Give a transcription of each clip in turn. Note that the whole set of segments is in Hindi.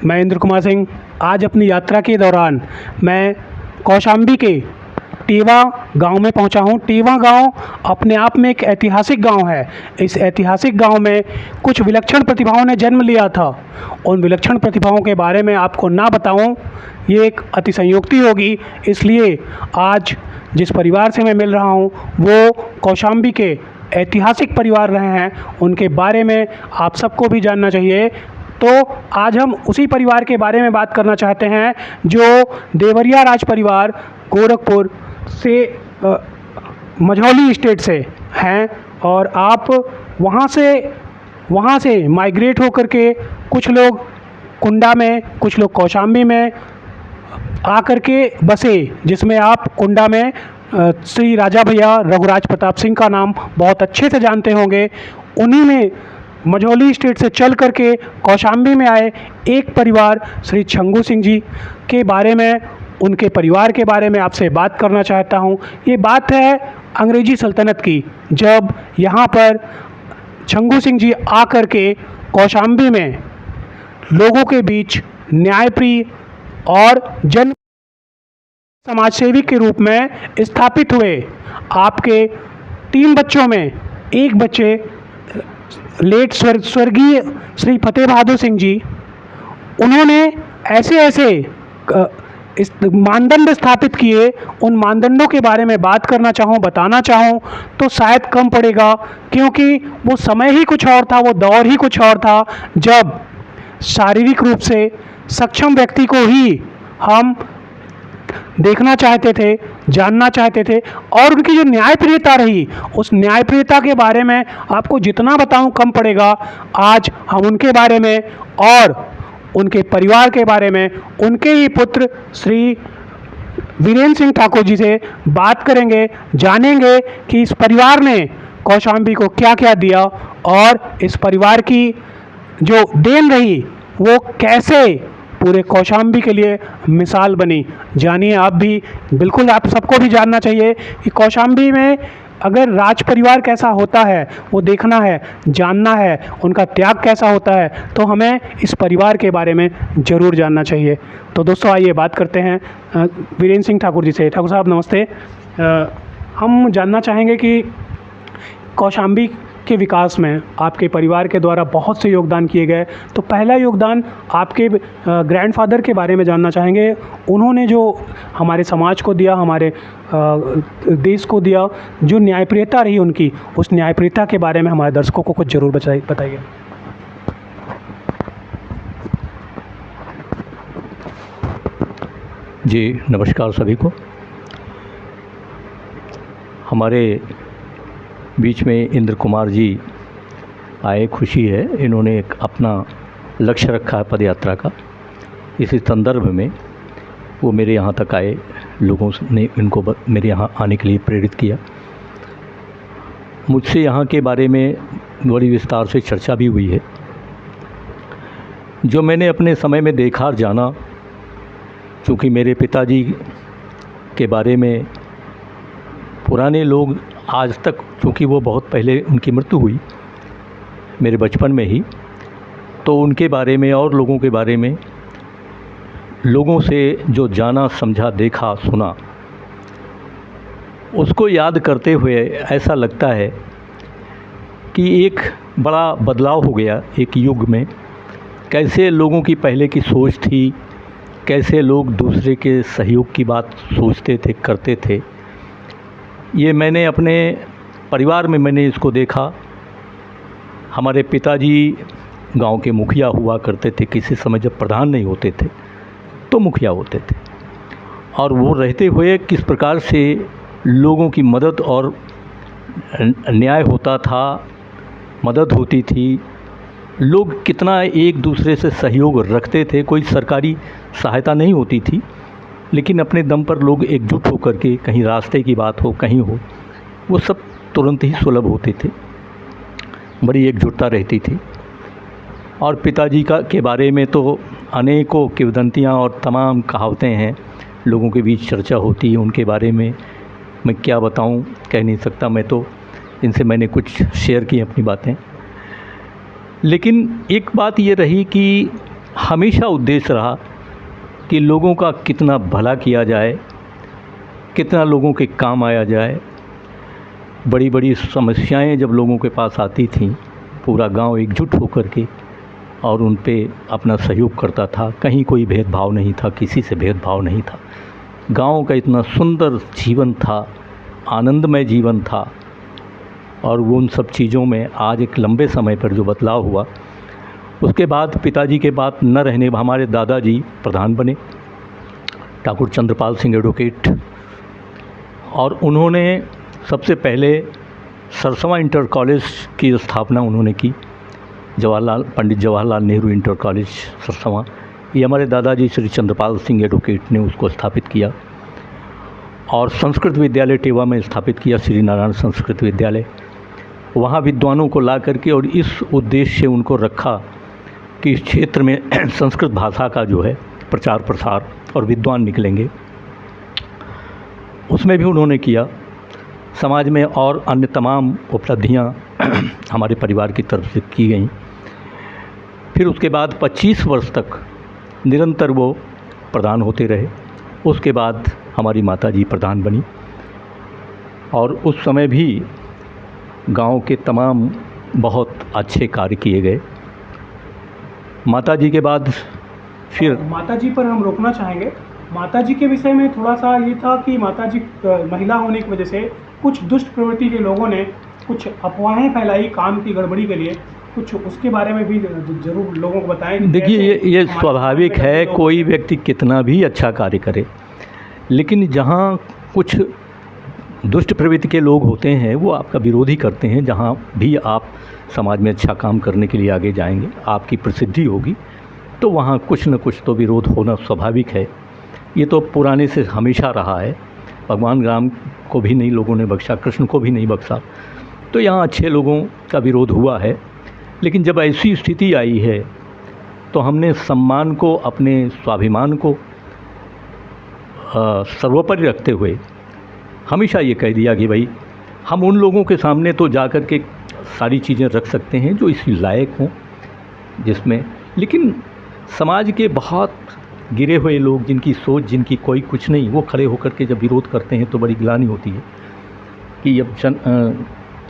मैं इंद्र कुमार सिंह। आज अपनी यात्रा के दौरान मैं कौशाम्बी के टेवा गांव में पहुंचा हूं। टेवा गांव अपने आप में एक ऐतिहासिक गांव है। इस ऐतिहासिक गांव में कुछ विलक्षण प्रतिभाओं ने जन्म लिया था। उन विलक्षण प्रतिभाओं के बारे में आपको ना बताऊं ये एक अतिशयोक्ति होगी, इसलिए आज जिस परिवार से मैं मिल रहा हूं वो कौशाम्बी के ऐतिहासिक परिवार रहे हैं। उनके बारे में आप सबको भी जानना चाहिए। तो आज हम उसी परिवार के बारे में बात करना चाहते हैं जो देवरिया राज परिवार गोरखपुर से मझौली स्टेट से हैं, और आप वहाँ से माइग्रेट होकर के कुछ लोग कुंडा में, कुछ लोग कौशाम्बी में आकर के बसे, जिसमें आप कुंडा में श्री राजा भैया रघुराज प्रताप सिंह का नाम बहुत अच्छे से जानते होंगे। उन्हीं में मझौली स्टेट से चल करके कौशाम्बी में आए एक परिवार श्री छंगू सिंह जी के बारे में, उनके परिवार के बारे में आपसे बात करना चाहता हूँ। ये बात है अंग्रेजी सल्तनत की, जब यहाँ पर छंगू सिंह जी आकर के कौशाम्बी में लोगों के बीच न्यायप्रिय और जन समाज सेवी के रूप में स्थापित हुए। आपके 3 बच्चों में एक बच्चे लेट स्वर्गीय श्री फतेह बहादुर सिंह जी, उन्होंने ऐसे इस मानदंड स्थापित किए। उन मानदंडों के बारे में बात करना चाहूँ, बताना चाहूँ तो शायद कम पड़ेगा, क्योंकि वो समय ही कुछ और था, वो दौर ही कुछ और था जब शारीरिक रूप से सक्षम व्यक्ति को ही हम देखना चाहते थे, जानना चाहते थे, और उनकी जो न्यायप्रियता रही, उस न्यायप्रियता के बारे में आपको जितना बताऊं कम पड़ेगा। आज हम उनके बारे में और उनके परिवार के बारे में, उनके ही पुत्र श्री वीरेंद्र सिंह ठाकुर जी से बात करेंगे, जानेंगे कि इस परिवार ने कौशाम्बी को क्या क्या दिया और इस परिवार की जो देन रही वो कैसे पूरे कौशाम्बी के लिए मिसाल बनी। जानिए आप भी, बिल्कुल आप सबको भी जानना चाहिए कि कौशाम्बी में अगर राज परिवार कैसा होता है वो देखना है, जानना है, उनका त्याग कैसा होता है, तो हमें इस परिवार के बारे में ज़रूर जानना चाहिए। तो दोस्तों आइए बात करते हैं वीरेंद्र सिंह ठाकुर जी से। ठाकुर साहब नमस्ते। हम जानना चाहेंगे कि कौशाम्बी के विकास में आपके परिवार के द्वारा बहुत से योगदान किए गए, तो पहला योगदान आपके ग्रैंडफादर के बारे में जानना चाहेंगे। उन्होंने जो हमारे समाज को दिया, हमारे देश को दिया, जो न्यायप्रियता रही उनकी, उस न्यायप्रियता के बारे में हमारे दर्शकों को कुछ ज़रूर बताइए। जी नमस्कार सभी को। हमारे बीच में इंद्र कुमार जी आए, खुशी है। इन्होंने एक अपना लक्ष्य रखा है पदयात्रा का। इसी संदर्भ में वो मेरे यहाँ तक आए, लोगों ने इनको मेरे यहाँ आने के लिए प्रेरित किया। मुझसे यहाँ के बारे में बड़ी विस्तार से चर्चा भी हुई है। जो मैंने अपने समय में देखा और जाना, चूँकि मेरे पिताजी के बारे में पुराने लोग आज तक, क्योंकि वो बहुत पहले उनकी मृत्यु हुई मेरे बचपन में ही, तो उनके बारे में और लोगों के बारे में लोगों से जो जाना, समझा, देखा, सुना, उसको याद करते हुए ऐसा लगता है कि एक बड़ा बदलाव हो गया एक युग में। कैसे लोगों की पहले की सोच थी, कैसे लोग दूसरे के सहयोग की बात सोचते थे, करते थे, ये मैंने अपने परिवार में मैंने इसको देखा। हमारे पिताजी गांव के मुखिया हुआ करते थे। किसी समय जब प्रधान नहीं होते थे तो मुखिया होते थे, और वो रहते हुए किस प्रकार से लोगों की मदद और न्याय होता था, मदद होती थी, लोग कितना एक दूसरे से सहयोग रखते थे। कोई सरकारी सहायता नहीं होती थी, लेकिन अपने दम पर लोग एकजुट होकर के, कहीं रास्ते की बात हो, कहीं हो, वो सब तुरंत ही सुलभ होते थे। बड़ी एकजुटता रहती थी। और पिताजी के बारे में तो अनेकों किंवदंतियाँ और तमाम कहावतें हैं, लोगों के बीच चर्चा होती है उनके बारे में। मैं क्या बताऊं, कह नहीं सकता। मैं तो इनसे मैंने कुछ शेयर की अपनी बातें। लेकिन एक बात ये रही कि हमेशा उद्देश्य रहा कि लोगों का कितना भला किया जाए, कितना लोगों के काम आया जाए। बड़ी बड़ी समस्याएं जब लोगों के पास आती थीं, पूरा गांव एकजुट होकर के और उन पे अपना सहयोग करता था। कहीं कोई भेदभाव नहीं था, किसी से भेदभाव नहीं था। गांव का इतना सुंदर जीवन था, आनंदमय जीवन था। और वो उन सब चीज़ों में आज एक लंबे समय पर जो बदलाव हुआ, उसके बाद पिताजी के बाद न रहने, हमारे दादाजी प्रधान बने, ठाकुर चंद्रपाल सिंह एडवोकेट, और उन्होंने सबसे पहले सरसवा इंटर कॉलेज की स्थापना उन्होंने की। पंडित जवाहरलाल नेहरू इंटर कॉलेज सरसवा, ये हमारे दादाजी श्री चंद्रपाल सिंह एडवोकेट ने उसको स्थापित किया। और संस्कृत विद्यालय टेवा में स्थापित किया, श्री नारायण संस्कृत विद्यालय। वहाँ विद्वानों को ला करके और इस उद्देश्य से उनको रखा कि इस क्षेत्र में संस्कृत भाषा का जो है प्रचार प्रसार और विद्वान निकलेंगे, उसमें भी उन्होंने किया। समाज में और अन्य तमाम उपलब्धियां हमारे परिवार की तरफ से की गईं। फिर उसके बाद 25 वर्ष तक निरंतर वो प्रधान होते रहे। उसके बाद हमारी माताजी प्रधान बनी और उस समय भी गांव के तमाम बहुत अच्छे कार्य किए गए। माताजी के बाद फिर माताजी पर हम रोकना चाहेंगे। माताजी के विषय में थोड़ा सा ये था कि माताजी महिला होने की वजह से कुछ दुष्ट प्रवृत्ति के लोगों ने कुछ अफवाहें फैलाई काम की गड़बड़ी के लिए, कुछ उसके बारे में भी जरूर लोगों को बताएं। देखिए, ये स्वाभाविक है, कोई व्यक्ति कितना भी अच्छा कार्य करे, लेकिन जहाँ कुछ दुष्ट प्रवृत्ति के लोग होते हैं वो आपका विरोध ही करते हैं। जहाँ भी आप समाज में अच्छा काम करने के लिए आगे जाएंगे, आपकी प्रसिद्धि होगी, तो वहाँ कुछ न कुछ तो विरोध होना स्वाभाविक है। ये तो पुराने से हमेशा रहा है। भगवान राम को भी नहीं लोगों ने बख्शा, कृष्ण को भी नहीं बख्शा, तो यहाँ अच्छे लोगों का विरोध हुआ है। लेकिन जब ऐसी स्थिति आई है तो हमने सम्मान को, अपने स्वाभिमान को सर्वोपरि रखते हुए हमेशा ये कह दिया कि भाई हम उन लोगों के सामने तो जा कर के सारी चीज़ें रख सकते हैं जो इस लायक हों, जिसमें, लेकिन समाज के बहुत गिरे हुए लोग, जिनकी सोच, जिनकी कोई कुछ नहीं, वो खड़े होकर के जब विरोध करते हैं तो बड़ी ग्लानि होती है कि अब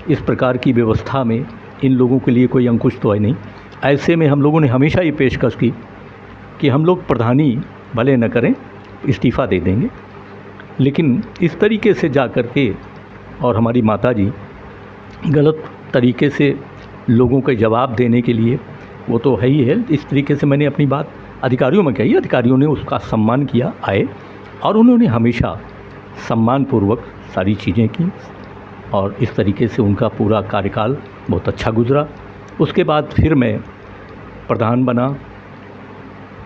इस प्रकार की व्यवस्था में इन लोगों के लिए कोई अंकुश तो है नहीं। ऐसे में हम लोगों ने हमेशा ये पेशकश की कि हम लोग प्रधानी भले न करें, इस्तीफ़ा दे देंगे, लेकिन इस तरीके से जा कर के, और हमारी माताजी गलत तरीके से लोगों के जवाब देने के लिए, वो तो है ही है, इस तरीके से मैंने अपनी बात अधिकारियों में कही। अधिकारियों ने उसका सम्मान किया, आए, और उन्होंने हमेशा सम्मानपूर्वक सारी चीज़ें की, और इस तरीके से उनका पूरा कार्यकाल बहुत अच्छा गुजरा। उसके बाद फिर मैं प्रधान बना।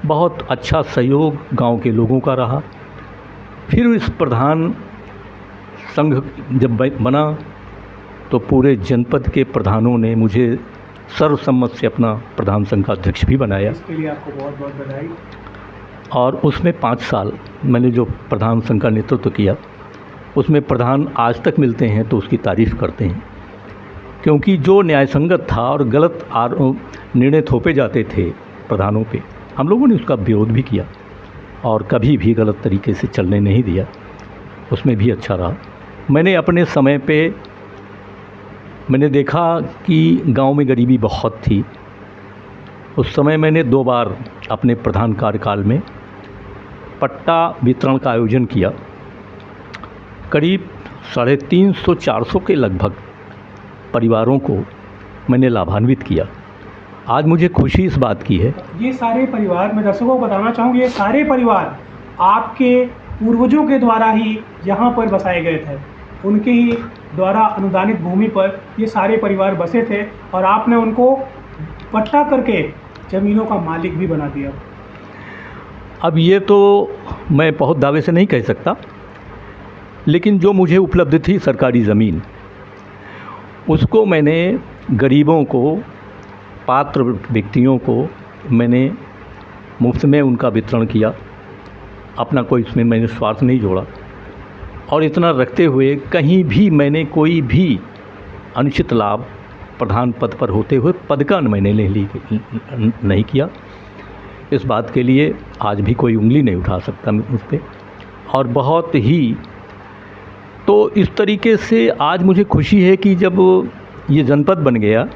बहुत अच्छा सहयोग गांव के लोगों का रहा। फिर इस प्रधान संघ जब बना तो पूरे जनपद के प्रधानों ने मुझे सर्वसम्मत से अपना प्रधान संघ का अध्यक्ष भी बनाया। इसके लिए आपको बहुत बहुत बधाई। और उसमें 5 साल मैंने जो प्रधान संघ का नेतृत्व किया, उसमें प्रधान आज तक मिलते हैं तो उसकी तारीफ़ करते हैं, क्योंकि जो न्यायसंगत था और गलत निर्णय थोपे जाते थे प्रधानों पे, हम लोगों ने उसका विरोध भी किया और कभी भी गलत तरीके से चलने नहीं दिया। उसमें भी अच्छा रहा। मैंने अपने समय पे मैंने देखा कि गांव में गरीबी बहुत थी। उस समय मैंने 2 बार अपने प्रधान कार्यकाल में पट्टा वितरण का आयोजन किया। करीब 350-400 के लगभग परिवारों को मैंने लाभान्वित किया। आज मुझे खुशी इस बात की है। ये सारे परिवार, मैं दर्शकों को बताना चाहूँगी, ये सारे परिवार आपके पूर्वजों के द्वारा ही यहाँ पर बसाए गए थे। उनके ही द्वारा अनुदानित भूमि पर ये सारे परिवार बसे थे और आपने उनको पट्टा करके ज़मीनों का मालिक भी बना दिया। अब ये तो मैं बहुत दावे से नहीं कह सकता, लेकिन जो मुझे उपलब्ध थी सरकारी ज़मीन, उसको मैंने गरीबों को, पात्र व्यक्तियों को मैंने मुफ्त में उनका वितरण किया। अपना कोई इसमें मैंने स्वार्थ नहीं जोड़ा, और इतना रखते हुए कहीं भी मैंने कोई भी अनुचित लाभ प्रधान पद पर होते हुए पद का मैंने नहीं किया। इस बात के लिए आज भी कोई उंगली नहीं उठा सकता उस पर। और बहुत ही तो इस तरीके से आज मुझे खुशी है कि जब ये जनपद बन गया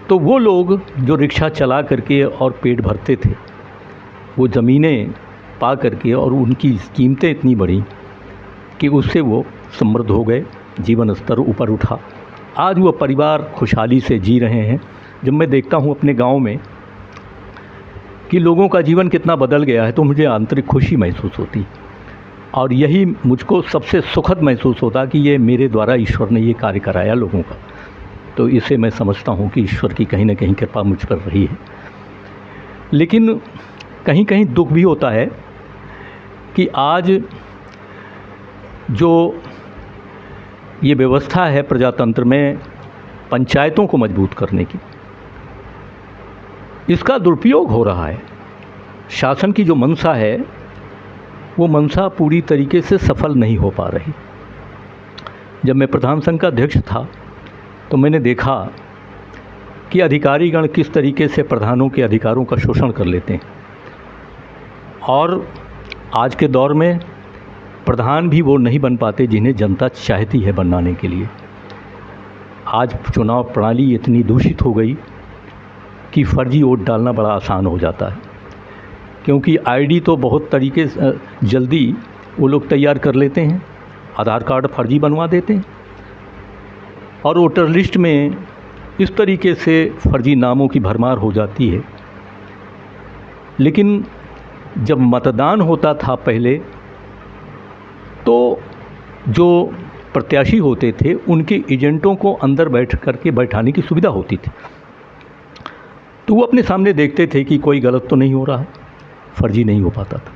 तो वो लोग जो रिक्शा चला करके और पेट भरते थे, वो ज़मीनें पा करके और उनकी कीमतें इतनी बढ़ी कि उससे वो समृद्ध हो गए, जीवन स्तर ऊपर उठा। आज वो परिवार खुशहाली से जी रहे हैं। जब मैं देखता हूँ अपने गांव में कि लोगों का जीवन कितना बदल गया है तो मुझे आंतरिक खुशी महसूस होती, और यही मुझको सबसे सुखद महसूस होता कि ये मेरे द्वारा ईश्वर ने ये कार्य कराया लोगों का। तो इसे मैं समझता हूँ कि ईश्वर की कहीं ना कहीं कृपा मुझ पर रही है। लेकिन कहीं कहीं दुख भी होता है कि आज जो ये व्यवस्था है प्रजातंत्र में पंचायतों को मजबूत करने की, इसका दुरुपयोग हो रहा है। शासन की जो मंशा है वो मंशा पूरी तरीके से सफल नहीं हो पा रही। जब मैं प्रधान संघ का अध्यक्ष था तो मैंने देखा कि अधिकारीगण किस तरीके से प्रधानों के अधिकारों का शोषण कर लेते हैं, और आज के दौर में प्रधान भी वो नहीं बन पाते जिन्हें जनता चाहती है बनाने के लिए। आज चुनाव प्रणाली इतनी दूषित हो गई कि फर्जी वोट डालना बड़ा आसान हो जाता है, क्योंकि आईडी तो बहुत तरीके से जल्दी वो लोग तैयार कर लेते हैं, आधार कार्ड फर्जी बनवा देते हैं, और वोटर लिस्ट में इस तरीके से फर्जी नामों की भरमार हो जाती है। लेकिन जब मतदान होता था पहले, तो जो प्रत्याशी होते थे उनके एजेंटों को अंदर बैठ करके बैठाने की सुविधा होती थी, तो वो अपने सामने देखते थे कि कोई गलत तो नहीं हो रहा है, फर्जी नहीं हो पाता था।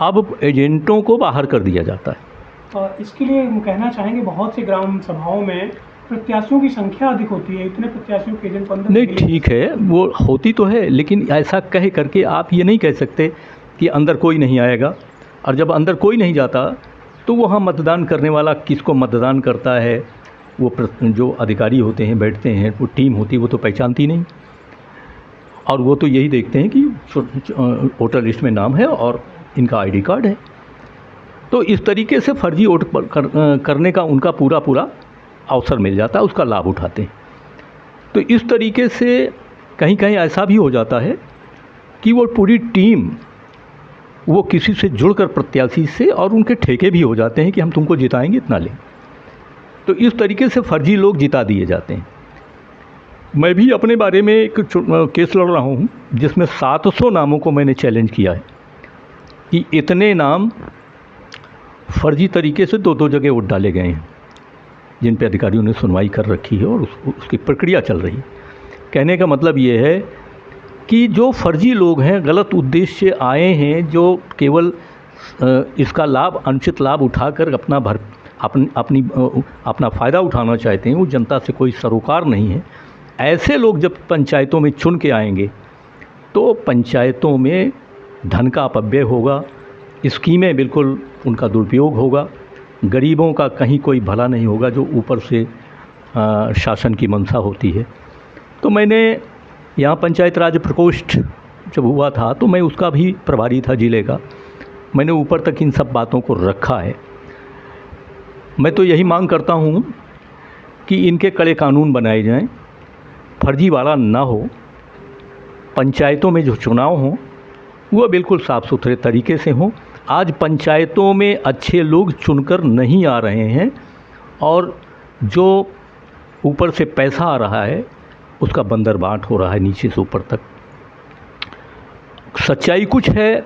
अब एजेंटों को बाहर कर दिया जाता है। इसके लिए हम कहना चाहेंगे बहुत सी ग्राम सभाओं में प्रत्याशियों की संख्या अधिक होती है, इतने प्रत्याशियों के एजेंट अंदर नहीं, ठीक है, वो होती तो है, लेकिन ऐसा कह करके आप ये नहीं कह सकते कि अंदर कोई नहीं आएगा। और जब अंदर कोई नहीं जाता तो वहाँ मतदान करने वाला किसको मतदान करता है, वो जो अधिकारी होते हैं बैठते हैं, वो टीम होती है, वो तो पहचानती नहीं, और वो तो यही देखते हैं कि वोटर लिस्ट में नाम है और इनका आईडी कार्ड है। तो इस तरीके से फर्जी वोट करने का उनका पूरा अवसर मिल जाता है, उसका लाभ उठाते हैं। तो इस तरीके से कहीं कहीं ऐसा भी हो जाता है कि वो पूरी टीम वो किसी से जुड़कर प्रत्याशी से, और उनके ठेके भी हो जाते हैं कि हम तुमको जिताएंगे इतना ले। तो इस तरीके से फर्जी लोग जिता दिए जाते हैं। मैं भी अपने बारे में एक केस लड़ रहा हूँ जिसमें 700 नामों को मैंने चैलेंज किया है कि इतने नाम फर्जी तरीके से दो जगह वोट डाले गए हैं, जिन पे अधिकारियों ने सुनवाई कर रखी है और उसकी प्रक्रिया चल रही है। कहने का मतलब ये है कि जो फर्जी लोग हैं, गलत उद्देश्य से आए हैं, जो केवल इसका लाभ, अनुचित लाभ उठाकर अपना फ़ायदा उठाना चाहते हैं, वो जनता से कोई सरोकार नहीं है। ऐसे लोग जब पंचायतों में चुन के आएंगे तो पंचायतों में धन का अपव्यय होगा, स्कीमें बिल्कुल उनका दुरुपयोग होगा, गरीबों का कहीं कोई भला नहीं होगा, जो ऊपर से शासन की मंशा होती है। तो मैंने यहाँ पंचायत राज प्रकोष्ठ जब हुआ था तो मैं उसका भी प्रभारी था जिले का। मैंने ऊपर तक इन सब बातों को रखा है। मैं तो यही मांग करता हूँ कि इनके कड़े कानून बनाए जाएं, फर्जीवाड़ा ना हो, पंचायतों में जो चुनाव हों वो बिल्कुल साफ़ सुथरे तरीके से हों। आज पंचायतों में अच्छे लोग चुनकर नहीं आ रहे हैं, और जो ऊपर से पैसा आ रहा है उसका बंदरबाट हो रहा है नीचे से ऊपर तक। सच्चाई कुछ है,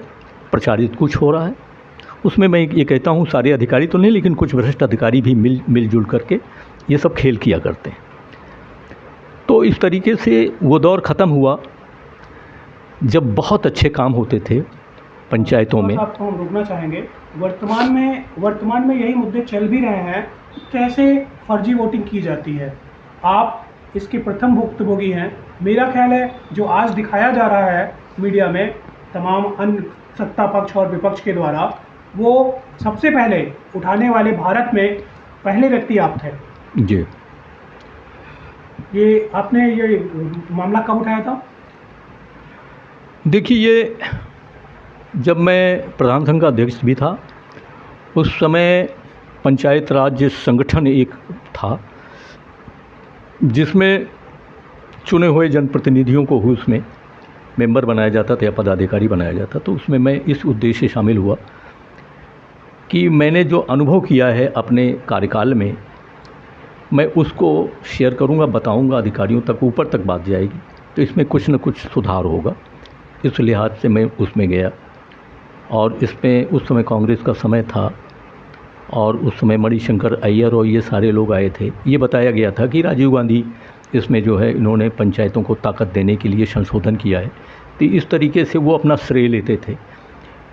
प्रचारित कुछ हो रहा है। उसमें मैं ये कहता हूँ सारे अधिकारी तो नहीं, लेकिन कुछ भ्रष्ट अधिकारी भी मिलजुल करके ये सब खेल किया करते हैं। तो इस तरीके से वो दौर ख़त्म हुआ जब बहुत अच्छे काम होते थे पंचायतों में। आपको हम रोकना चाहेंगे, वर्तमान में यही मुद्दे चल भी रहे हैं, कैसे फर्जी वोटिंग की जाती है। आप इसके प्रथम भुक्तभोगी हैं। मेरा ख्याल है जो आज दिखाया जा रहा है मीडिया में तमाम अन्य सत्ता पक्ष और विपक्ष के द्वारा, वो सबसे पहले उठाने वाले भारत में पहले व्यक्ति आप थे जी। ये आपने ये मामला कब उठाया था? देखिए, ये जब मैं प्रधान संघ का अध्यक्ष भी था, उस समय पंचायत राज संगठन एक था जिसमें चुने हुए जनप्रतिनिधियों को उसमें मेंबर बनाया जाता था या पदाधिकारी बनाया जाता। तो उसमें मैं इस उद्देश्य से शामिल हुआ कि मैंने जो अनुभव किया है अपने कार्यकाल में, मैं उसको शेयर करूंगा, बताऊंगा, अधिकारियों तक, ऊपर तक बात जाएगी, तो इसमें कुछ न कुछ सुधार होगा। इस लिहाज से मैं उसमें गया। और इसमें उस समय कांग्रेस का समय था और उस समय मणिशंकर अय्यर और ये सारे लोग आए थे। ये बताया गया था कि राजीव गांधी इसमें जो है इन्होंने पंचायतों को ताकत देने के लिए संशोधन किया है। तो इस तरीके से वो अपना श्रेय लेते थे।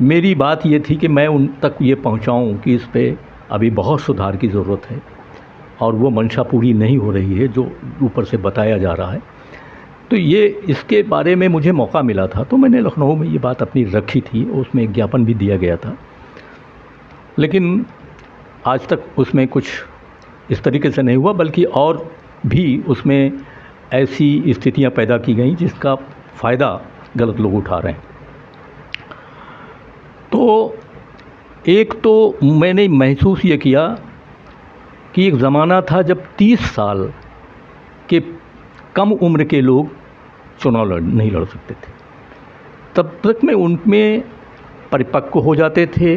मेरी बात ये थी कि मैं उन तक ये पहुंचाऊं कि इस पे अभी बहुत सुधार की ज़रूरत है और वो मंशा पूरी नहीं हो रही है जो ऊपर से बताया जा रहा है। तो ये इसके बारे में मुझे मौका मिला था, तो मैंने लखनऊ में ये बात अपनी रखी थी, उसमें एक ज्ञापन भी दिया गया था। लेकिन आज तक उसमें कुछ इस तरीके से नहीं हुआ, बल्कि और भी उसमें ऐसी स्थितियां पैदा की गई जिसका फ़ायदा गलत लोग उठा रहे हैं। तो एक तो मैंने महसूस ये किया कि एक ज़माना था जब 30 साल के कम उम्र के लोग चुनाव नहीं लड़ सकते थे। तब तक में उनमें परिपक्व हो जाते थे,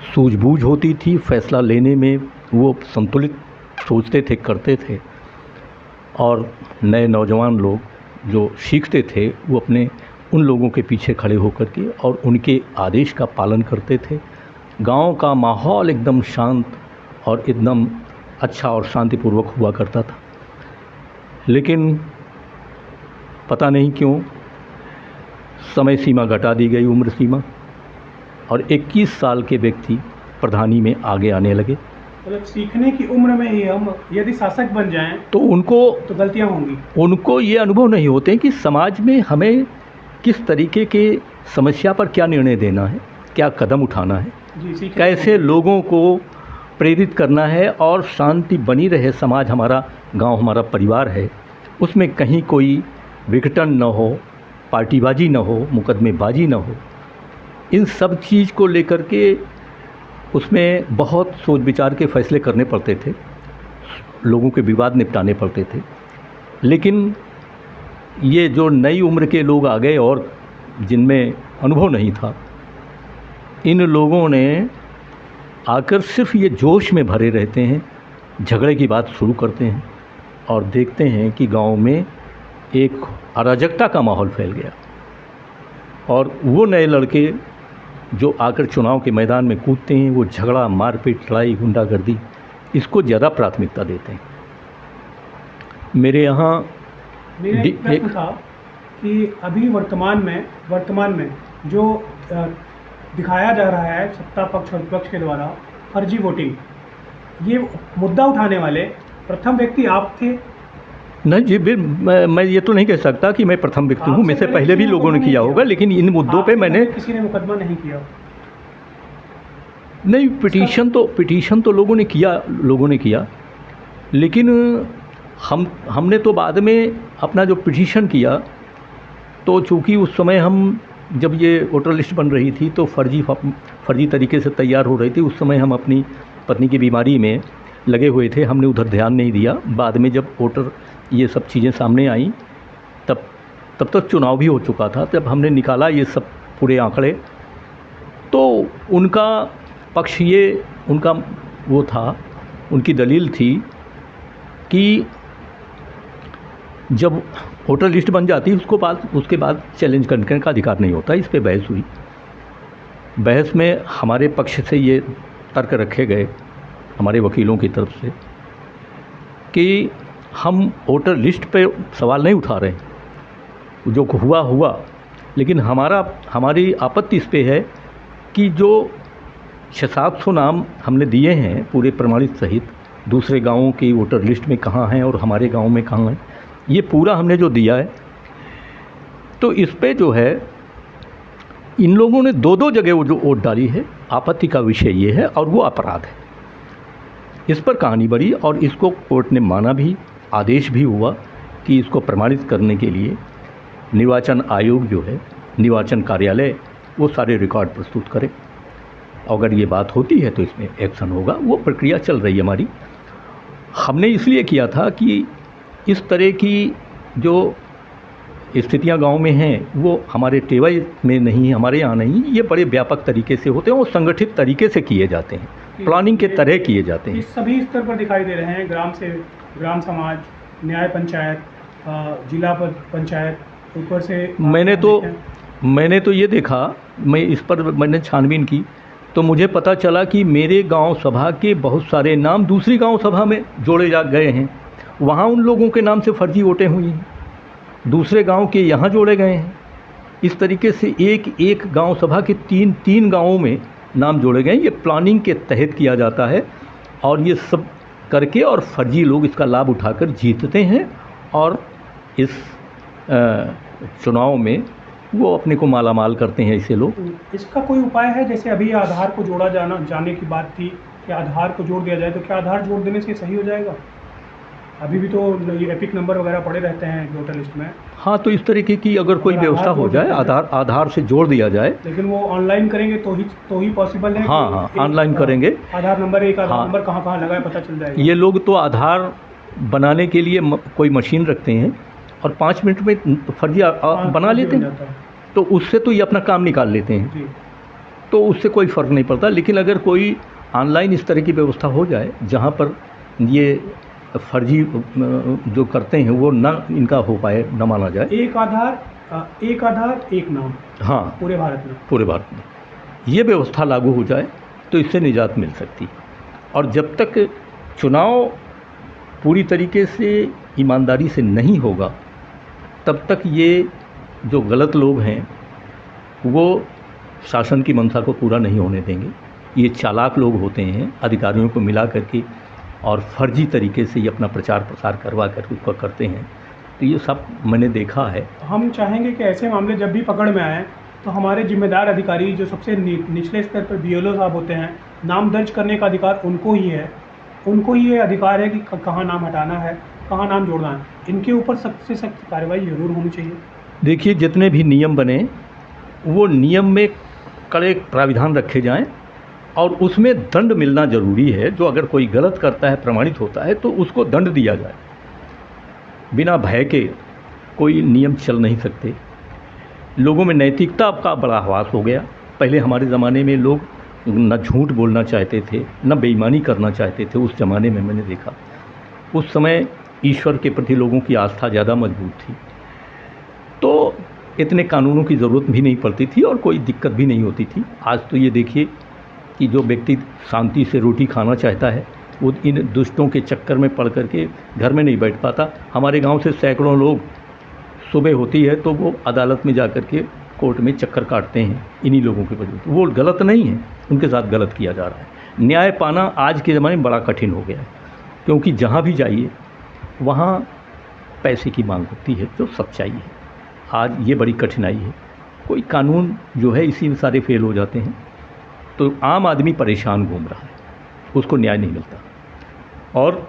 सूझबूझ होती थी, फैसला लेने में वो संतुलित सोचते थे, करते थे। और नए नौजवान लोग जो सीखते थे वो अपने उन लोगों के पीछे खड़े होकर के और उनके आदेश का पालन करते थे। गांव का माहौल एकदम शांत और एकदम अच्छा और शांतिपूर्वक हुआ करता था। लेकिन पता नहीं क्यों समय सीमा घटा दी गई, उम्र सीमा, और 21 साल के व्यक्ति प्रधानी में आगे आने लगे। मतलब सीखने की उम्र में ही हम यदि शासक बन जाएं तो उनको तो गलतियां होंगी। उनको ये अनुभव नहीं होते कि समाज में हमें किस तरीके के समस्या पर क्या निर्णय देना है, क्या कदम उठाना है, जी, कैसे लोगों को प्रेरित करना है और शांति बनी रहे। समाज हमारा, गांव हमारा परिवार है, उसमें कहीं कोई विघटन न हो, पार्टीबाजी न हो, मुकदमेबाजी न हो। इन सब चीज़ को लेकर के उसमें बहुत सोच विचार के फैसले करने पड़ते थे, लोगों के विवाद निपटाने पड़ते थे। लेकिन ये जो नई उम्र के लोग आ गए और जिनमें अनुभव नहीं था, इन लोगों ने आकर सिर्फ ये जोश में भरे रहते हैं, झगड़े की बात शुरू करते हैं और देखते हैं कि गांव में एक अराजकता का माहौल फैल गया। और वो नए लड़के जो आकर चुनाव के मैदान में कूदते हैं, वो झगड़ा, मारपीट, लड़ाई, गुंडागर्दी, इसको ज़्यादा प्राथमिकता देते हैं। मेरे यहाँ एक प्रश्न था कि अभी वर्तमान में जो दिखाया जा रहा है सत्ता पक्ष और विपक्ष के द्वारा फर्जी वोटिंग, ये मुद्दा उठाने वाले प्रथम व्यक्ति आप थे? नहीं जी, मैं ये तो नहीं कह सकता कि मैं प्रथम व्यक्ति हूँ, मेरे से पहले भी लोगों ने किया होगा, लेकिन इन मुद्दों पे मैंने किसी ने मुकदमा नहीं किया। नहीं, पिटीशन तो लोगों ने किया, लेकिन हमने तो बाद में अपना जो पिटीशन किया, तो चूँकि उस समय हम जब ये वोटर लिस्ट बन रही थी तो फर्जी तरीके से तैयार हो रही थी। उस समय हम अपनी पत्नी की बीमारी में लगे हुए थे, हमने उधर ध्यान नहीं दिया। बाद में जब वोटर ये सब चीज़ें सामने आई, तब तक चुनाव भी हो चुका था। तब हमने निकाला ये सब पूरे आंकड़े, तो उनका पक्ष ये, उनका वो था, उनकी दलील थी कि जब वोटर लिस्ट बन जाती उसके बाद चैलेंज करने का अधिकार नहीं होता। इस पे बहस हुई। बहस में हमारे पक्ष से ये तर्क रखे गए हमारे वकीलों की तरफ से कि हम वोटर लिस्ट पे सवाल नहीं उठा रहे, जो हुआ, लेकिन हमारी आपत्ति इस पे है कि जो 600-700 नाम हमने दिए हैं पूरे प्रमाणित सहित, दूसरे गांवों की वोटर लिस्ट में कहाँ हैं और हमारे गांव में कहाँ हैं, ये पूरा हमने जो दिया है, तो इस पे जो है इन लोगों ने 2-2 जगह वो जो वोट डाली है। आपत्ति का विषय ये है और वो अपराध है। इस पर कहानी बढ़ी और इसको कोर्ट ने माना भी, आदेश भी हुआ कि इसको प्रमाणित करने के लिए निर्वाचन आयोग जो है निर्वाचन कार्यालय वो सारे रिकॉर्ड प्रस्तुत करे। अगर ये बात होती है तो इसमें एक्शन होगा। वो प्रक्रिया चल रही है हमारी। हमने इसलिए किया था कि इस तरह की जो स्थितियां गांव में हैं वो हमारे टेबल में नहीं, हमारे यहाँ नहीं, ये बड़े व्यापक तरीके से होते हैं और संगठित तरीके से किए जाते हैं, प्लानिंग के तरह किए जाते हैं। इस सभी स्तर पर दिखाई दे रहे हैं, ग्राम से ग्राम समाज, न्याय पंचायत, जिला पंचायत, ऊपर से मैंने तो ये देखा, मैं इस पर मैंने छानबीन की तो मुझे पता चला कि मेरे गांव सभा के बहुत सारे नाम दूसरी गांव सभा में जोड़े जा गए हैं। वहाँ उन लोगों के नाम से फर्जी वोटें हुई हैं, दूसरे गांव के यहाँ जोड़े गए हैं। इस तरीके से एक गांव सभा के तीन गांवों में नाम जोड़े गए हैं। ये प्लानिंग के तहत किया जाता है और ये सब करके और फर्जी लोग इसका लाभ उठाकर जीतते हैं और इस चुनाव में वो अपने को मालामाल करते हैं ऐसे लोग। इसका कोई उपाय है? जैसे अभी आधार को जोड़ा जाने की बात थी कि आधार को जोड़ दिया जाए, तो क्या आधार जोड़ देने से सही हो जाएगा? अभी भी तो ये एपिक नंबर वगैरह पड़े रहते हैं वोटर लिस्ट में। हाँ, तो इस तरीके की अगर कोई व्यवस्था हो जाए, आधार से जोड़ दिया जाए। लेकिन वो ऑनलाइन करेंगे तो ही पॉसिबल है। हाँ, ऑनलाइन करेंगे। आधार नंबर नंबर कहाँ लगा है पता चल जाएगा। ये लोग तो आधार बनाने के लिए कोई मशीन रखते हैं और 5 मिनट में फर्जी बना लेते हैं, तो उससे तो ये अपना काम निकाल लेते हैं, तो उससे कोई फ़र्क नहीं पड़ता। लेकिन अगर कोई ऑनलाइन इस तरह की व्यवस्था हो जाए जहाँ पर ये फर्जी जो करते हैं वो ना इनका हो पाए, न माना जाए। एक आधार एक नाम, हाँ, पूरे भारत में ये व्यवस्था लागू हो जाए तो इससे निजात मिल सकती है। और जब तक चुनाव पूरी तरीके से ईमानदारी से नहीं होगा तब तक ये जो गलत लोग हैं वो शासन की मंशा को पूरा नहीं होने देंगे। ये चालाक लोग होते हैं, अधिकारियों को मिला करके और फर्जी तरीके से ये अपना प्रचार प्रसार करवा कर उसको करते हैं। तो ये सब मैंने देखा है। हम चाहेंगे कि ऐसे मामले जब भी पकड़ में आए तो हमारे जिम्मेदार अधिकारी जो सबसे निचले स्तर पर BLO साहब होते हैं, नाम दर्ज करने का अधिकार उनको ही है। उनको ही ये अधिकार है कि कहाँ नाम हटाना है, कहाँ नाम जोड़ना है। इनके ऊपर सख्त से सख्त कार्रवाई जरूर होनी चाहिए। देखिए, जितने भी नियम बने वो नियम में कड़े प्राविधान रखे जाएं और उसमें दंड मिलना ज़रूरी है। जो अगर कोई गलत करता है, प्रमाणित होता है, तो उसको दंड दिया जाए। बिना भय के कोई नियम चल नहीं सकते। लोगों में नैतिकता का बड़ा ह्रास हो गया। पहले हमारे ज़माने में लोग न झूठ बोलना चाहते थे, न बेईमानी करना चाहते थे। उस ज़माने में मैंने देखा, उस समय ईश्वर के प्रति लोगों की आस्था ज़्यादा मजबूत थी, तो इतने कानूनों की ज़रूरत भी नहीं पड़ती थी और कोई दिक्कत भी नहीं होती थी। आज तो ये देखिए कि जो व्यक्ति शांति से रोटी खाना चाहता है वो इन दुष्टों के चक्कर में पड़ करके घर में नहीं बैठ पाता। हमारे गांव से सैकड़ों लोग सुबह होती है तो वो अदालत में जा कर के कोर्ट में चक्कर काटते हैं इन्हीं लोगों के वजह से। वो गलत नहीं है, उनके साथ गलत किया जा रहा है। न्याय पाना आज के ज़माने में बड़ा कठिन हो गया है, क्योंकि जहाँ भी जाइए वहाँ पैसे की मांग होती है जो सच्चाई है। आज ये बड़ी कठिनाई है। कोई कानून जो है इसी में सारे फेल हो जाते हैं, तो आम आदमी परेशान घूम रहा है, उसको न्याय नहीं मिलता। और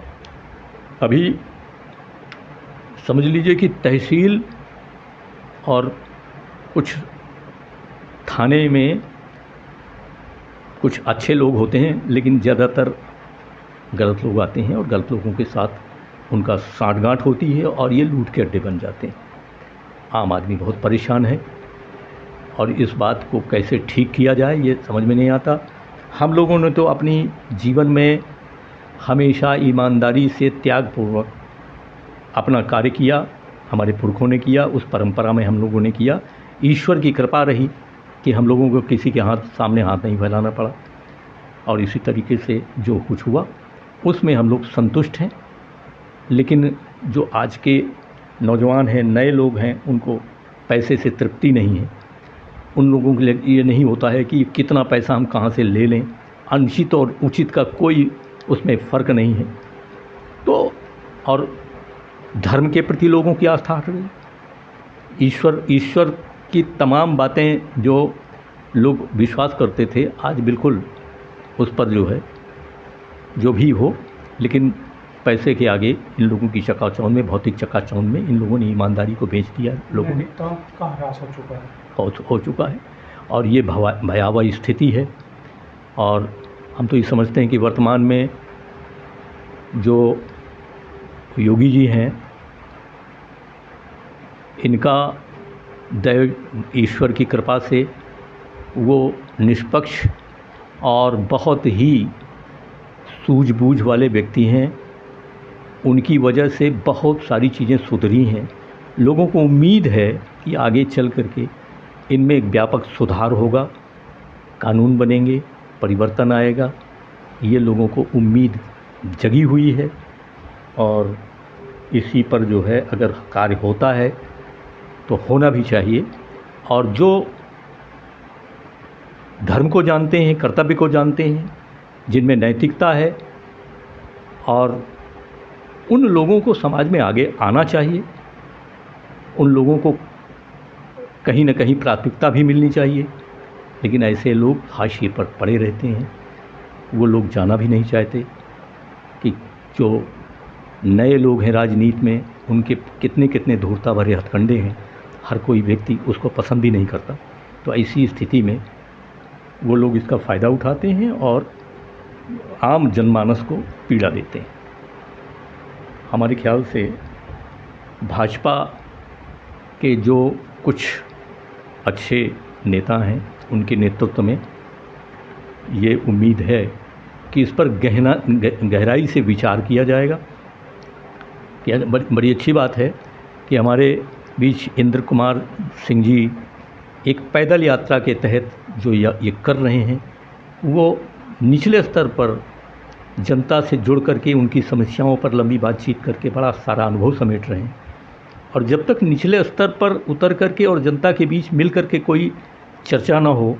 अभी समझ लीजिए कि तहसील और कुछ थाने में कुछ अच्छे लोग होते हैं, लेकिन ज़्यादातर गलत लोग आते हैं और गलत लोगों के साथ उनका साठगांठ होती है और ये लूट के अड्डे बन जाते हैं। आम आदमी बहुत परेशान है और इस बात को कैसे ठीक किया जाए ये समझ में नहीं आता। हम लोगों ने तो अपनी जीवन में हमेशा ईमानदारी से त्यागपूर्वक अपना कार्य किया, हमारे पुरखों ने किया, उस परंपरा में हम लोगों ने किया। ईश्वर की कृपा रही कि हम लोगों को किसी के सामने हाथ नहीं फैलाना पड़ा और इसी तरीके से जो कुछ हुआ उसमें हम लोग संतुष्ट हैं। लेकिन जो आज के नौजवान हैं, नए लोग हैं, उनको पैसे से तृप्ति नहीं है। उन लोगों के लिए ये नहीं होता है कि कितना पैसा हम कहाँ से ले लें। अनुचित और उचित का कोई उसमें फ़र्क नहीं है। तो और धर्म के प्रति लोगों की आस्था हट गई। ईश्वर की तमाम बातें जो लोग विश्वास करते थे आज बिल्कुल उस पर जो है जो भी हो, लेकिन पैसे के आगे इन लोगों की चकाचौंध में, भौतिक चकाचौंध में इन लोगों ने ईमानदारी को बेच दिया लोगों ने। नैतिकता का ह्रास हो चुका है। हो चुका है और ये भयावह स्थिति है। और हम तो ये समझते हैं कि वर्तमान में जो योगी जी हैं, इनका दैव ईश्वर की कृपा से वो निष्पक्ष और बहुत ही सूझबूझ वाले व्यक्ति हैं। उनकी वजह से बहुत सारी चीज़ें सुधरी हैं। लोगों को उम्मीद है कि आगे चल करके इनमें एक व्यापक सुधार होगा, कानून बनेंगे, परिवर्तन आएगा। ये लोगों को उम्मीद जगी हुई है और इसी पर जो है अगर कार्य होता है तो होना भी चाहिए। और जो धर्म को जानते हैं, कर्तव्य को जानते हैं, जिनमें नैतिकता है, और उन लोगों को समाज में आगे आना चाहिए। उन लोगों को कहीं न कहीं प्राथमिकता भी मिलनी चाहिए। लेकिन ऐसे लोग हाशिए पर पड़े रहते हैं। वो लोग जाना भी नहीं चाहते कि जो नए लोग हैं राजनीति में, उनके कितने कितने धूर्ता भरे हथकंडे हैं। हर कोई व्यक्ति उसको पसंद भी नहीं करता। तो ऐसी स्थिति में वो लोग इसका फ़ायदा उठाते हैं और आम जनमानस को पीड़ा देते हैं। हमारे ख्याल से भाजपा के जो कुछ अच्छे नेता हैं, उनके नेतृत्व में ये उम्मीद है कि इस पर गहराई से विचार किया जाएगा। कि बड़ी अच्छी बात है कि हमारे बीच इंद्र कुमार सिंह जी एक पैदल यात्रा के तहत जो ये कर रहे हैं, वो निचले स्तर पर जनता से जुड़ करके उनकी समस्याओं पर लंबी बातचीत करके बड़ा सारा अनुभव समेट रहे हैं। और जब तक निचले स्तर पर उतर करके और जनता के बीच मिल करके कोई चर्चा ना हो,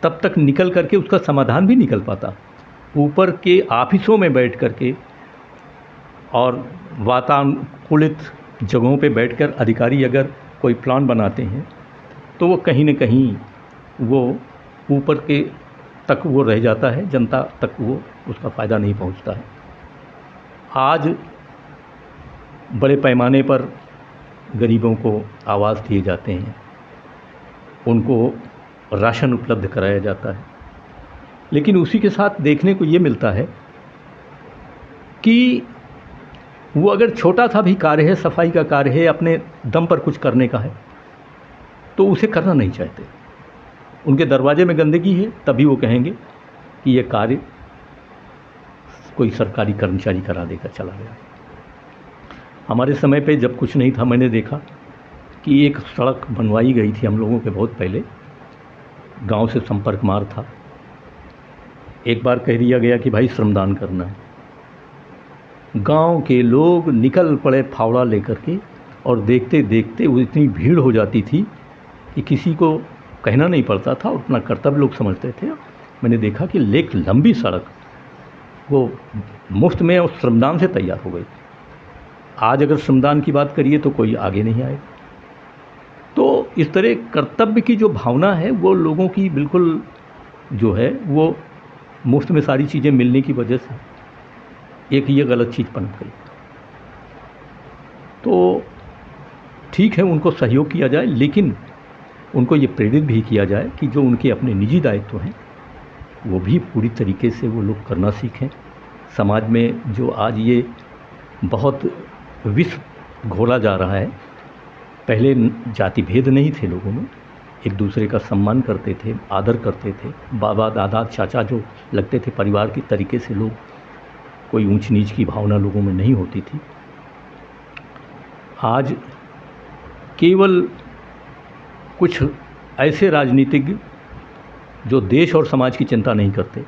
तब तक निकल करके उसका समाधान भी निकल पाता। ऊपर के ऑफिसों में बैठ करके और वातानुकूलित जगहों पे बैठकर अधिकारी अगर कोई प्लान बनाते हैं तो वो कहीं न कहीं वो ऊपर के तक वो रह जाता है, जनता तक वो उसका फ़ायदा नहीं पहुंचता है। आज बड़े पैमाने पर गरीबों को आवास दिए जाते हैं, उनको राशन उपलब्ध कराया जाता है। लेकिन उसी के साथ देखने को ये मिलता है कि वो अगर छोटा सा भी कार्य है, सफाई का कार्य है, अपने दम पर कुछ करने का है, तो उसे करना नहीं चाहते। उनके दरवाजे में गंदगी है तभी वो कहेंगे कि ये कार्य कोई सरकारी कर्मचारी करा देकर चला गया। हमारे समय पे जब कुछ नहीं था, मैंने देखा कि एक सड़क बनवाई गई थी हम लोगों के बहुत पहले, गांव से संपर्क मार्ग था। एक बार कह दिया गया कि भाई श्रमदान करना है। गांव के लोग निकल पड़े फावड़ा लेकर के, और देखते देखते वो इतनी भीड़ हो जाती थी कि किसी को कहना नहीं पड़ता था और अपना कर्तव्य लोग समझते थे। मैंने देखा कि एक लंबी सड़क वो मुफ्त में और श्रमदान से तैयार हो गई। आज अगर श्रमदान की बात करिए तो कोई आगे नहीं आएगा। तो इस तरह कर्तव्य की जो भावना है वो लोगों की बिल्कुल जो है वो मुफ्त में सारी चीज़ें मिलने की वजह से एक ये गलत चीज़ पनप गई। तो ठीक है, उनको सहयोग किया जाए, लेकिन उनको ये प्रेरित भी किया जाए कि जो उनके अपने निजी दायित्व हैं वो भी पूरी तरीके से वो लोग करना सीखें। समाज में जो आज ये बहुत विष घोला जा रहा है, पहले जाति भेद नहीं थे लोगों में, एक दूसरे का सम्मान करते थे, आदर करते थे, बाबा दादा चाचा जो लगते थे परिवार की तरीके से लोग, कोई ऊंच नीच की भावना लोगों में नहीं होती थी। आज केवल कुछ ऐसे राजनीतिज्ञ जो देश और समाज की चिंता नहीं करते,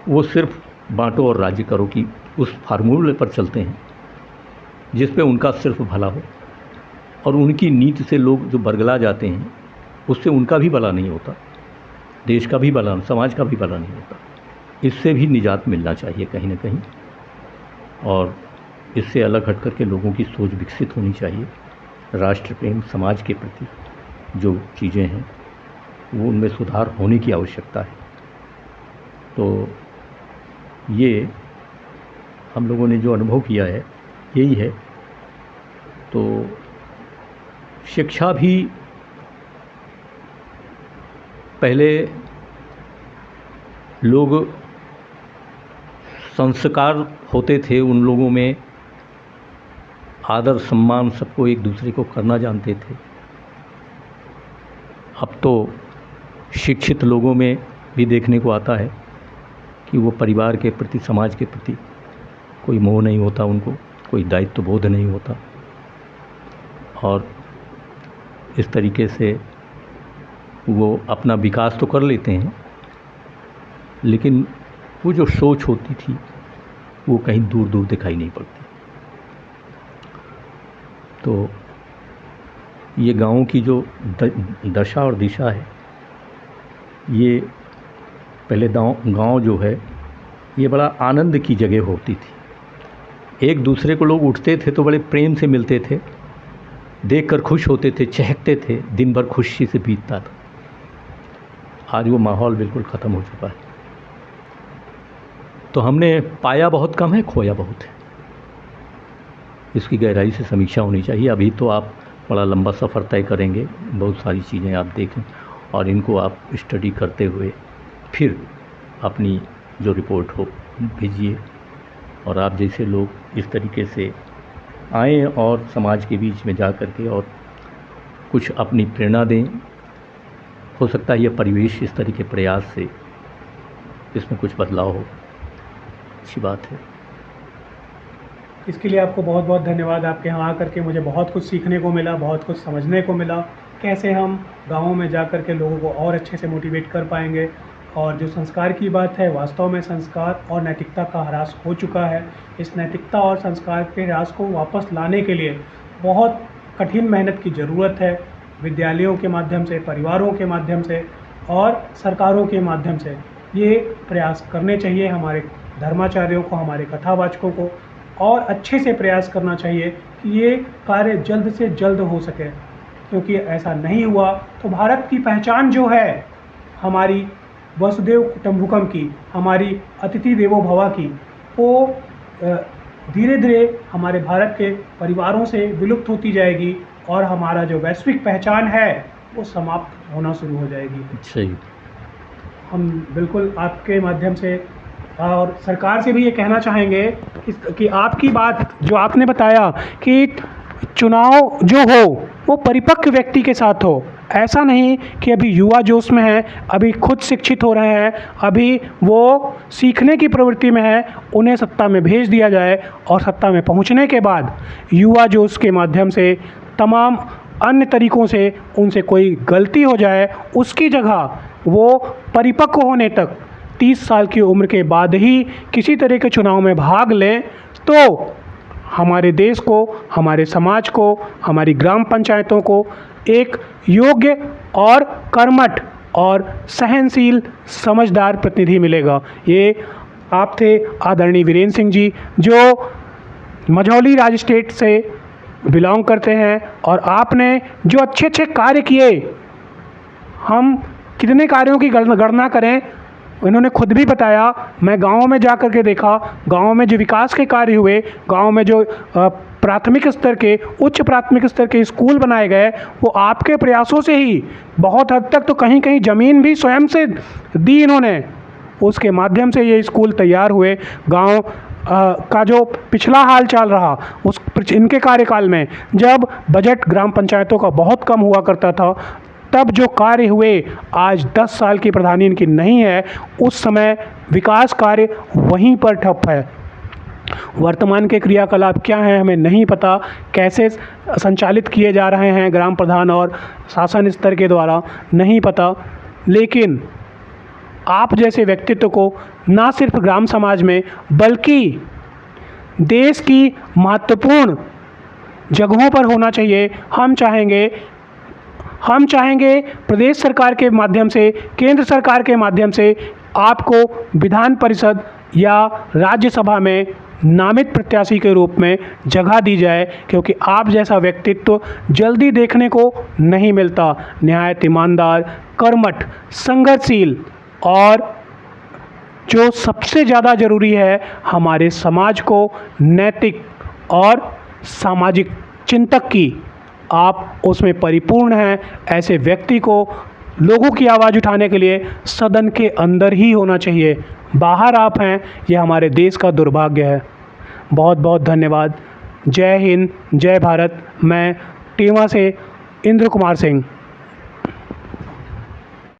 वो सिर्फ बांटो और राज्य करो की उस फार्मूले पर चलते हैं जिस पे उनका सिर्फ भला हो, और उनकी नीति से लोग जो बरगला जाते हैं उससे उनका भी भला नहीं होता, देश का भी भला, समाज का भी भला नहीं होता। इससे भी निजात मिलना चाहिए कहीं ना कहीं, और इससे अलग हट करके लोगों की सोच विकसित होनी चाहिए। राष्ट्र प्रेम, समाज के प्रति जो चीज़ें हैं वो उनमें सुधार होने की आवश्यकता है। तो ये हम लोगों ने जो अनुभव किया है यही है। तो शिक्षा भी पहले लोग संस्कार होते थे, उन लोगों में आदर सम्मान सबको एक दूसरे को करना जानते थे। अब तो शिक्षित लोगों में भी देखने को आता है कि वो परिवार के प्रति, समाज के प्रति कोई मोह नहीं होता, उनको कोई दायित्व बोध नहीं होता, और इस तरीके से वो अपना विकास तो कर लेते हैं, लेकिन वो जो सोच होती थी वो कहीं दूर दूर दिखाई नहीं पड़ती। तो ये गाँव की जो दशा और दिशा है, ये पहले गाँव जो है ये बड़ा आनंद की जगह होती थी। एक दूसरे को लोग उठते थे तो बड़े प्रेम से मिलते थे, देखकर खुश होते थे, चहकते थे, दिन भर खुशी से बीतता था। आज वो माहौल बिल्कुल ख़त्म हो चुका है। तो हमने पाया बहुत कम है, खोया बहुत है। इसकी गहराई से समीक्षा होनी चाहिए। अभी तो आप बड़ा लंबा सफ़र तय करेंगे, बहुत सारी चीज़ें आप देखें और इनको आप स्टडी करते हुए फिर अपनी जो रिपोर्ट हो भेजिए। और आप जैसे लोग इस तरीके से आएँ और समाज के बीच में जा कर के और कुछ अपनी प्रेरणा दें। हो सकता है यह परिवेश इस तरह के प्रयास से इसमें कुछ बदलाव हो, अच्छी बात है। इसके लिए आपको बहुत बहुत धन्यवाद। आपके यहाँ आकर के मुझे बहुत कुछ सीखने को मिला, बहुत कुछ समझने को मिला, कैसे हम गाँवों में जा कर के लोगों को और अच्छे से मोटिवेट कर पाएंगे। और जो संस्कार की बात है, वास्तव में संस्कार और नैतिकता का ह्रास हो चुका है। इस नैतिकता और संस्कार के ह्रास को वापस लाने के लिए बहुत कठिन मेहनत की ज़रूरत है। विद्यालयों के माध्यम से, परिवारों के माध्यम से और सरकारों के माध्यम से ये प्रयास करने चाहिए। हमारे धर्माचार्यों को, हमारे कथावाचकों को और अच्छे से प्रयास करना चाहिए कि ये कार्य जल्द से जल्द हो सके, क्योंकि ऐसा नहीं हुआ तो भारत की पहचान जो है, हमारी वसुदेव कुटुम्बकम की, हमारी अतिथि देवो भव की, वो धीरे धीरे हमारे भारत के परिवारों से विलुप्त होती जाएगी और हमारा जो वैश्विक पहचान है वो समाप्त होना शुरू हो जाएगी। सही। हम बिल्कुल आपके माध्यम से और सरकार से भी ये कहना चाहेंगे कि आपकी बात जो आपने बताया कि चुनाव जो हो वो परिपक्व व्यक्ति के साथ हो। ऐसा नहीं कि अभी युवा जोश में है, अभी खुद शिक्षित हो रहे हैं, अभी वो सीखने की प्रवृत्ति में है, उन्हें सत्ता में भेज दिया जाए और सत्ता में पहुंचने के बाद युवा जोश के माध्यम से तमाम अन्य तरीक़ों से उनसे कोई गलती हो जाए, उसकी जगह वो परिपक्व होने तक 30 साल की उम्र के बाद ही किसी तरह के चुनाव में भाग लें, तो हमारे देश को, हमारे समाज को, हमारी ग्राम पंचायतों को एक योग्य और कर्मठ और सहनशील समझदार प्रतिनिधि मिलेगा। ये आप थे आदरणीय वीरेंद्र सिंह जी, जो मझौली राज स्टेट से बिलोंग करते हैं, और आपने जो अच्छे अच्छे कार्य किए, हम कितने कार्यों की गणना करें, इन्होंने खुद भी बताया। मैं गाँव में जा कर के देखा, गाँव में जो विकास के कार्य हुए, गाँव में जो प्राथमिक स्तर के, उच्च प्राथमिक स्तर के स्कूल बनाए गए, वो आपके प्रयासों से ही, बहुत हद तक तो कहीं कहीं ज़मीन भी स्वयं से दी इन्होंने, उसके माध्यम से ये स्कूल तैयार हुए। गाँव का जो पिछला हाल चाल रहा, उस इनके कार्यकाल में जब बजट ग्राम पंचायतों का बहुत कम हुआ करता था, तब जो कार्य हुए, आज 10 साल की प्रधानी इनकी नहीं है, उस समय विकास कार्य वहीं पर ठप है। वर्तमान के क्रियाकलाप क्या हैं हमें नहीं पता, कैसे संचालित किए जा रहे हैं ग्राम प्रधान और शासन स्तर के द्वारा नहीं पता, लेकिन आप जैसे व्यक्तित्व को ना सिर्फ ग्राम समाज में बल्कि देश की महत्वपूर्ण जगहों पर होना चाहिए। हम चाहेंगे प्रदेश सरकार के माध्यम से, केंद्र सरकार के माध्यम से आपको विधान परिषद या राज्यसभा में नामित प्रत्याशी के रूप में जगह दी जाए, क्योंकि आप जैसा व्यक्तित्व जल्दी देखने को नहीं मिलता। निहायत ईमानदार, कर्मठ, संघर्षशील और जो सबसे ज़्यादा ज़रूरी है, हमारे समाज को नैतिक और सामाजिक चिंतक की आप उसमें परिपूर्ण हैं, ऐसे व्यक्ति को लोगों की आवाज़ उठाने के लिए सदन के अंदर ही होना चाहिए। बाहर आप हैं, यह हमारे देश का दुर्भाग्य है। बहुत बहुत धन्यवाद। जय हिंद, जय भारत। मैं टीवा से इंद्र कुमार सिंह।